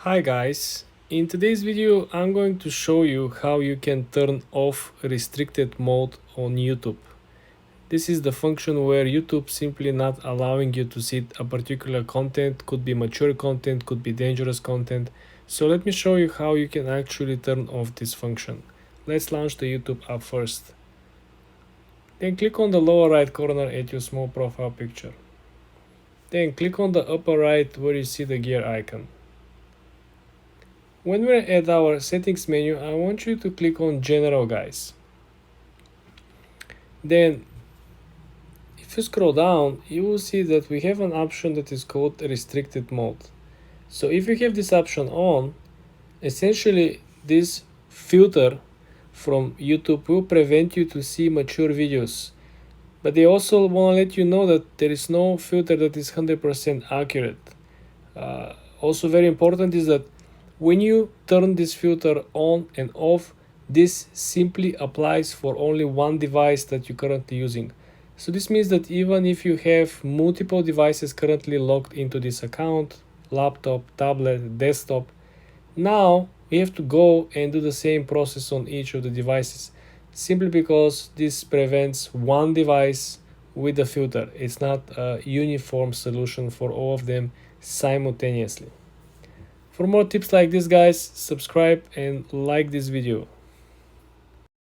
Hi guys, in today's video I'm going to show you how you can turn off restricted mode on YouTube. This is the function where YouTube simply not allowing you to see a particular content, could be mature content, could be dangerous content. So let me show you how you can actually turn off this function. Let's launch the YouTube app first. Then click on the lower right corner at your small profile picture. Then click on the upper right where you see the gear icon. When we're at our settings menu, I want you to click on General, guys. Then, if you scroll down, you will see that we have an option that is called Restricted Mode. So if you have this option on, essentially this filter from YouTube will prevent you to see mature videos. But they also want to let you know that there is no filter that is 100% accurate. Also very important is that when you turn this filter on and off, this simply applies for only one device that you're currently using. So this means that even if you have multiple devices currently logged into this account, laptop, tablet, desktop, now we have to go and do the same process on each of the devices, simply because this prevents one device with the filter. It's not a uniform solution for all of them simultaneously. For more tips like this, guys, subscribe and like this video.